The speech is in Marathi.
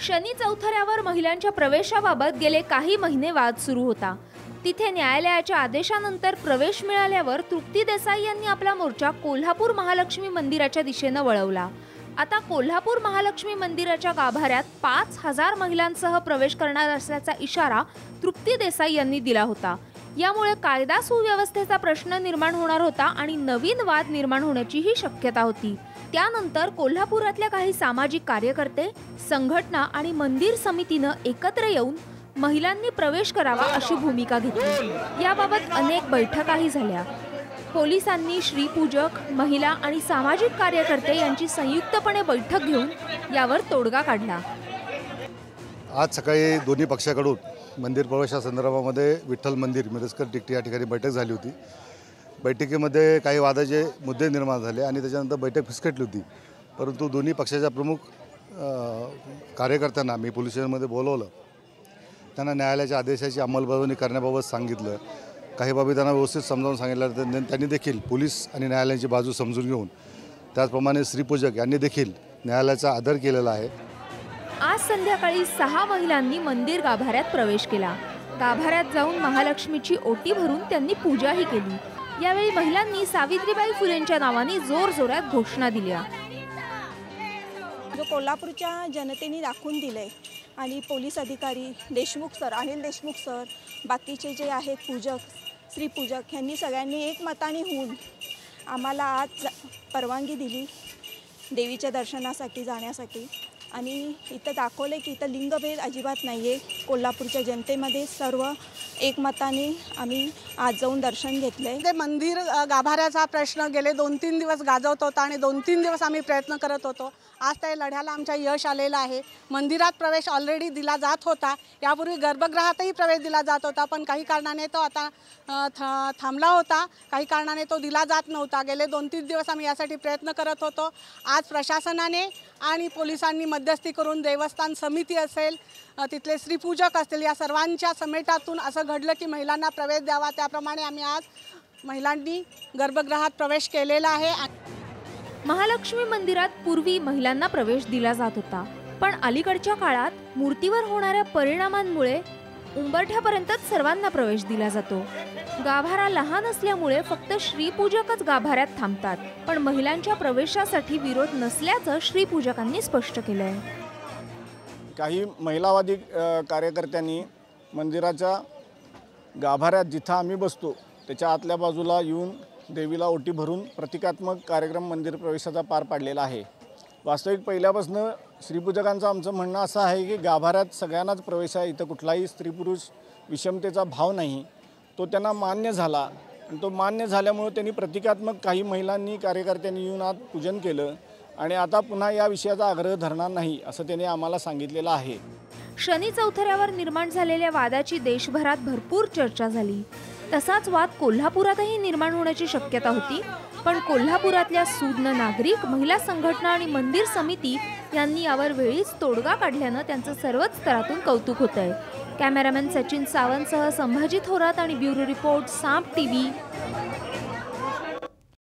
शनी चौथऱ्यावर महिलांच्या प्रवेशाबाबत गेले काही महिने वाद सुरू होता। तिथे न्यायालयाच्या आदेशानंतर प्रवेश मिळाल्यावर तृप्ती देसाई यांनी आपला मोर्चा कोल्हापूर महालक्ष्मी मंदिराच्या दिशेने वळवला। आता कोल्हापूर महालक्ष्मी मंदिराच्या गाभाऱ्यात 5000 महिलांसह प्रवेश करणार असल्याचा इशारा तृप्ती देसाई यांनी दिला होता। यामुळे कायदा सुव्यवस्थेचा प्रश्न निर्माण होणार होता आणि नवीन वाद निर्माण होण्याचीही शक्यता होती। त्यानंतर कोल्हापुरातल्या काही सामाजिक कार्यकर्ते, संघटना आणि मंदिर समितीने एकत्र येऊन महिलांनी प्रवेश करावा अशी भूमिका घेतली। याबाबत अनेक बैठकाही झाल्या। पोलिसांनी श्रीपूजक, महिला आणि सामाजिक कार्यकर्ते यांची संयुक्तपणे बैठक घेऊन यावर तोडगा काढला। आज सकाळी दोन्ही पक्षाकडून मंदिर प्रवेशासंदर्भामध्ये विठ्ठल मंदिर मिरजकर टिकटी या ठिकाणी बैठक झाली होती। बैठकीमध्ये काही वादाचे मुद्दे निर्माण झाले आणि त्याच्यानंतर बैठक फिसकटली होती। परंतु दोन्ही पक्षाच्या प्रमुख कार्यकर्त्यांना मी पोलीस स्टेशनमध्ये बोलवलं, त्यांना न्यायालयाच्या आदेशाची अंमलबजावणी करण्याबाबत सांगितलं। काही बाबी त्यांना व्यवस्थित समजावून सांगितलं। त्यांनी देखील पोलीस आणि न्यायालयाची बाजू समजून घेऊन त्याचप्रमाणे श्रीपूजक यांनी देखील न्यायालयाचा आदर केलेला आहे। आज संध्याकाळी 6 महिलांनी मंदिर गाभाऱ्यात प्रवेश केला। गाभाऱ्यात जाऊन महालक्ष्मीची ओटी भरून त्यांनी पूजाही केली। यावेळी महिलांनी सावित्रीबाई फुलेंच्या नावाने जोरजोरात घोषणा दिल्या। जो कोल्हापूरच्या जनतेने दाखवून दिले आणि पोलीस अधिकारी देशमुख सर, अनिल देशमुख सर, बाकीचे जे आहेत पूजक, श्रीपूजक यांनी सगळ्यांनी एकमताने होऊन आम्हाला आज परवानगी दिली देवीच्या दर्शनासाठी जाण्यासाठी। आणि इथं दाखवले की इथं लिंगभेद अजिबात नाही आहे। कोल्हापूरच्या जनतेमध्ये सर्व एकमताने आम्ही आज जाऊन दर्शन घेतले। ते मंदिर गाभाऱ्याचा प्रश्न गेले 2-3 दिवस गाजवत होता आणि 2-3 दिवस आम्ही प्रयत्न करत होतो। आज त्या लढ्याला आमच्या यश आलेलं आहे। मंदिरात प्रवेश ऑलरेडी दिला जात होता, यापूर्वी गर्भगृहातही प्रवेश दिला जात होता, पण काही कारणाने तो आता थांबला होता, काही कारणाने तो दिला जात नव्हता। गेले 2-3 दिवस आम्ही यासाठी प्रयत्न करत होतो। आज प्रशासनाने आणि पोलिसांनी मध्यस्थी करून देवस्थान समिती असेल, तिथले श्रीपूजक असतील, या सर्वांच्या समेटातून असं घडलं की महिलांना प्रवेश द्यावा। त्याप्रमाणे आम्ही आज महिलांनी गर्भगृहात प्रवेश केलेला आहे। महालक्ष्मी मंदिरात पूर्वी महिलांना प्रवेश दिला जात होता, पण अलीकडच्या काळात मूर्तीवर होणाऱ्या परिणामांमुळे उंबरठ्यापर्यंतच सर्वांना प्रवेश दिला जातो। गाभारा लहान असल्यामुळे फक्त श्रीपूजकच गाभाऱ्यात थांबतात, पण महिलांच्या प्रवेशासाठी विरोध नसल्याचं श्रीपूजकांनी स्पष्ट केलंय। काही महिलावादी कार्यकर्त्यांनी मंदिराच्या गाभाऱ्यात जिथं आम्ही बसतो त्याच्या आतल्या बाजूला येऊन देवीला ओटी भरून प्रतिकात्मक कार्यक्रम मंदिर प्रवेशाचा पार पाडलेला आहे। वास्तविक पहिल्यापासून श्रीपूजकांचं आमचं म्हणणं असं आहे की गाभाऱ्यात सगळ्यांनाच प्रवेश आहे, इथं कुठलाही स्त्री पुरुष विषमतेचा भाव नाही। तो त्यांना मान्य झाला आणि तो मान्य झाल्यामुळे त्यांनी प्रतिकात्मक काही महिलांनी कार्यकर्त्यांनी येऊन आज पूजन केलं आणि आता पुन्हा या विषयाचा आग्रह धरणार नाही असं त्यांनी आम्हाला सांगितलेलं आहे। शनी चौथऱ्यावर निर्माण झालेल्या वादाची देशभरात भरपूर चर्चा झाली। तसाच वाद कोल्हापुरातही निर्माण होण्याची शक्यता होती, पण कोल्हापुरातल्या सूज्ञ नागरिक, महिला संघटना आणि मंदिर समिती यांनी यावर वेळीच तोडगा काढल्यानं त्यांचं सर्वच स्तरातून कौतुक होतंय। कॅमेरामॅन सचिन सावंतसह संभाजी थोरात आणि ब्युरो रिपोर्ट, साम टीव्ही।